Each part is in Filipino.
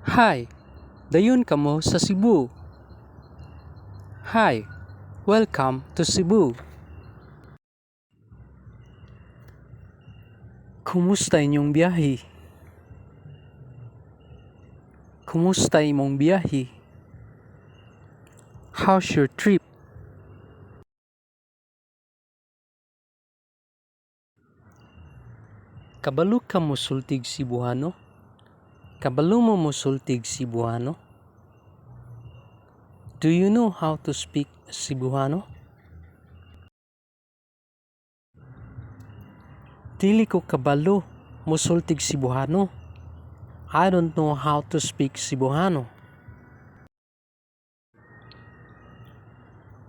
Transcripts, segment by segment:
Hi, dayon kamo sa Cebu. Hi, welcome to Cebu. Kumusta inyong biyahe? Kumusta imong biyahe? How's your trip? Kabalo ka mo sultig Cebuano? Kabalo mo sultig Cebuano? Do you know how to speak Cebuano? Dili ko kabalo sultig Cebuano. I don't know how to speak Cebuano.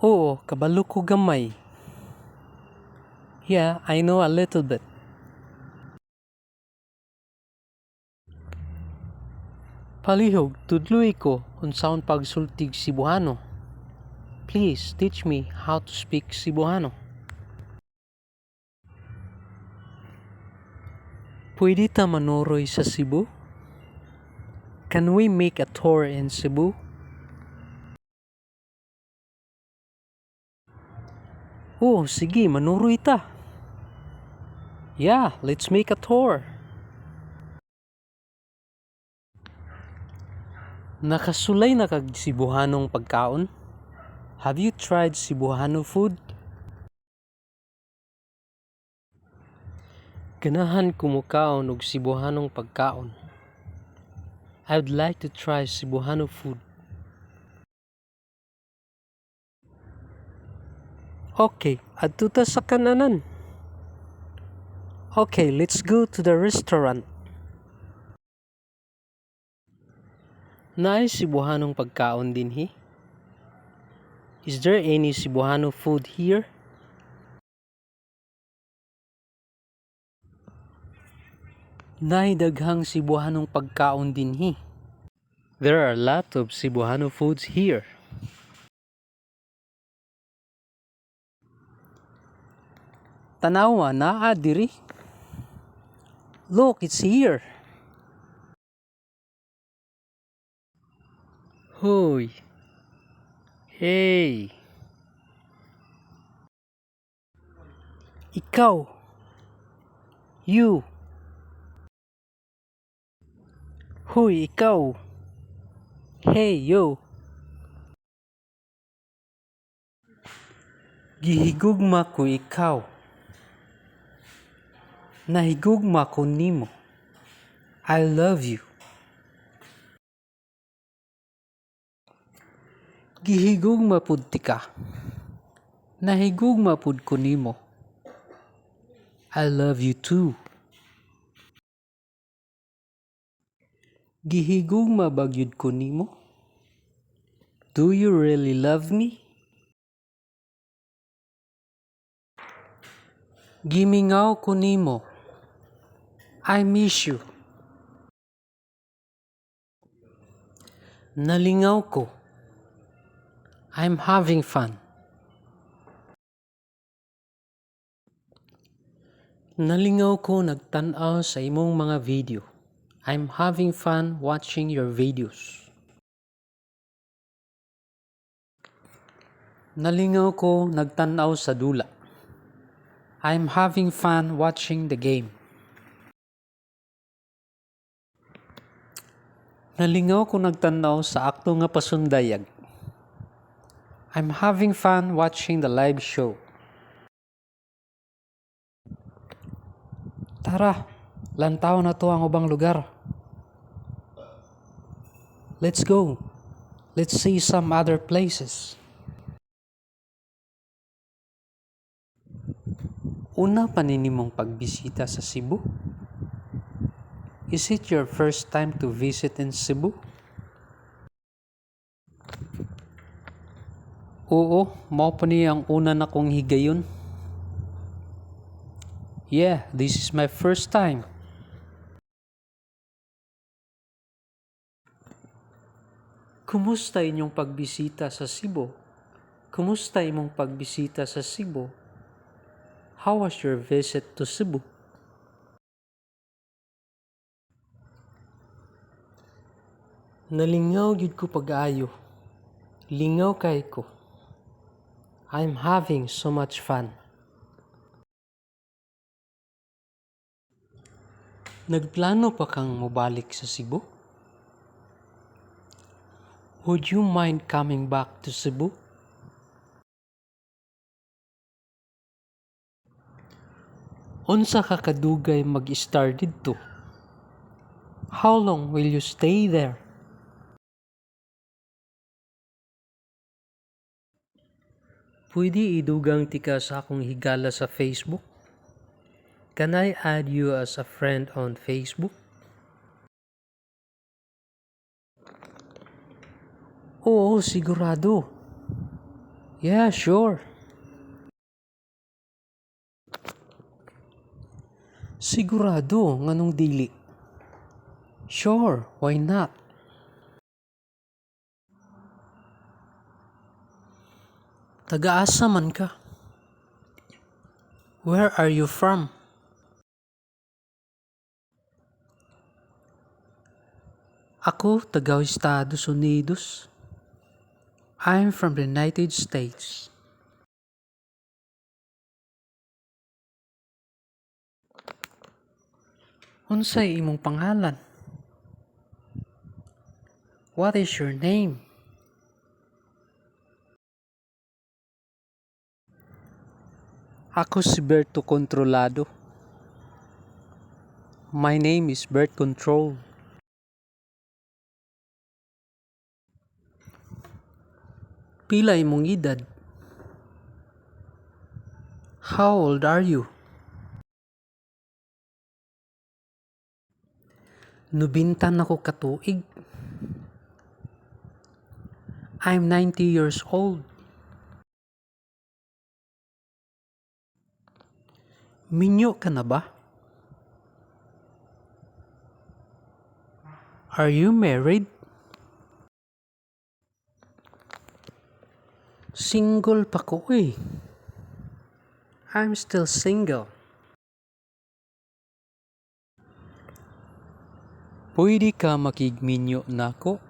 Oo, kabalo ko gamay. Yeah, I know a little bit. Palihog, tudloy ko unsaon pagsultig Cebuano. Please teach me how to speak Cebuano. Pwede ta manoroy sa Cebu? Can we make a tour in Cebu? Oh, sige, manoroy ta. Yeah, let's make a tour. Nakasulay na kag Cebuanong pagkaon? Have you tried Cebuano food? Ganahan kumukaon og Cebuanong pagkaon. I would like to try Cebuano food. Okay, adto ta sa kananan. Okay, let's go to the restaurant. Naay Cebuanong pagkaon dinhi? Is there any Cebuano food here? Naay daghang Cebuanong pagkaon dinhi. There are a lot of Cebuano foods here. Tanawa naa diri. Look, it's here. Hoy. Hey. Ikaw. You. Hoy, ikaw. Hey, yo. Gihigugma ko ikaw. Nahigugma ko nimo. I love you. Gihigugma pud tika. Nahigugma pud ko nimo. I love you too. Gihigugma bagyud ko nimo. Do you really love me? Gimingaw ko nimo. I miss you. Nalingaw ko. I'm having fun. Nalingaw ko nagtan-aw sa imong mga video. I'm having fun watching your videos. Nalingaw ko nagtan-aw sa dula. I'm having fun watching the game. Nalingaw ko nagtan-aw sa akto nga pasundayag. I'm having fun watching the live show. Tara, lantaw na to ang ubang lugar. Let's go. Let's see some other places. Una pa ninimong pagbisita sa Cebu? Is it your first time to visit in Cebu? Oo, mao pa niya ang una na kong higayon. Yeah, this is my first time. Kumusta inyong pagbisita sa Cebu? Kumusta imong pagbisita sa Cebu? How was your visit to Cebu? Nalingaw gyud ko pag-ayo. Lingaw kay ko. I'm having so much fun. Nagplano pa kang mobalik sa Cebu? Would you mind coming back to Cebu? Unsa ka kadugay mag-star didto? How long will you stay there? Pwede idugang tika sa akong higala sa Facebook? Can I add you as a friend on Facebook? Oo, sigurado. Yeah, sure. Sigurado, nganong dili? Sure, why not? Taga-asa man ka? Where are you from? Ako, taga Estados Unidos. I'm from the United States. Unsay imong pangalan? What is your name? Ako si Berto Controlado. My name is Bert Control. Pila imong edad? How old are you? Nubintan ako katuig. I'm 90 years old. Minyo ka na ba? Are you married? Single pa ko eh. I'm still single. Pwede ka makigminyo nako?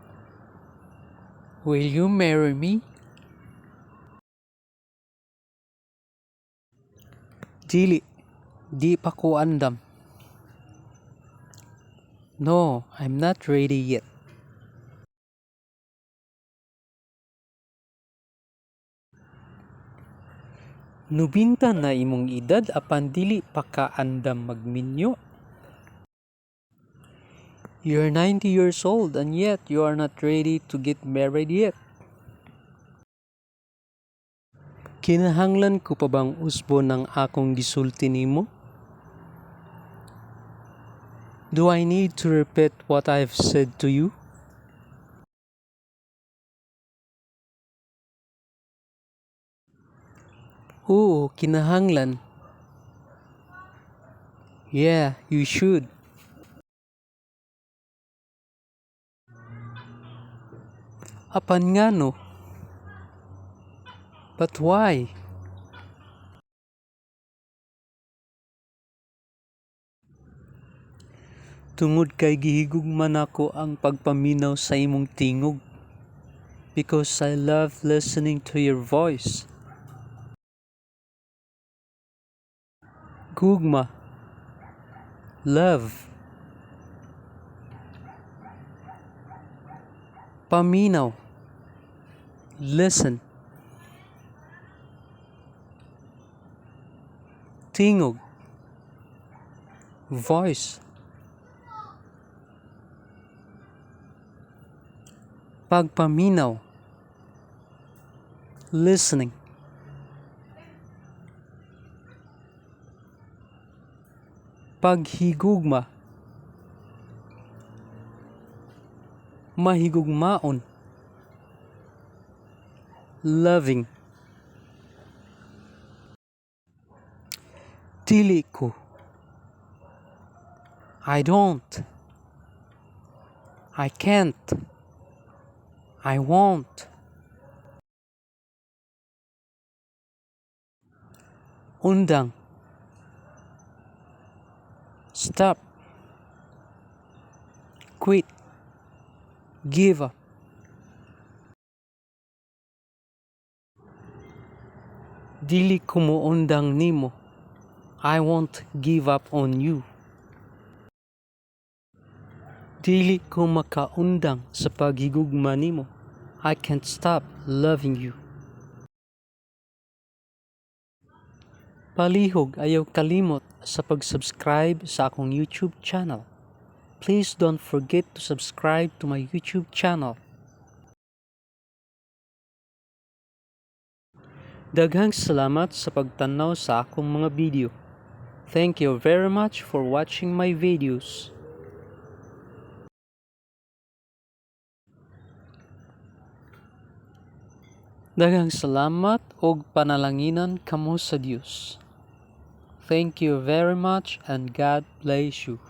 Will you marry me? Dili, di pa ko andam. No, I'm not ready yet. Nubinta na imong edad apan dili pa ka andam magminyo. You're 90 years old and yet you are not ready to get married yet. Kinahanglan ko pa bang usbo ng akong gisulti nimo? Do I need to repeat what I've said to you? Oo, kinahanglan. Yeah, you should. Apan nga no? But why? Tungod kay gihigugman ako ang pagpaminaw sa imong tingog. Because I love listening to your voice. Gugma. Love. Paminaw. Listen. Tingog. Voice. Pagpaminaw. Listening. Paghigugma. Mahigugmaon. Loving. Dili ko. I don't. I can't. I won't. Undang. Stop. Quit. give up. Dili ko moundang nimo. I won't give up on you. Dili ko makaundang sa paghigugma nimo. I can't stop loving you. Palihog ayaw kalimot sa pag-subscribe sa akong YouTube channel. Please don't forget to subscribe to my YouTube channel. Daghang salamat sa pagtanaw sa akong mga video. Thank you very much for watching my videos. Daghang salamat og panalanginan kamo sa Dios. Thank you very much and God bless you.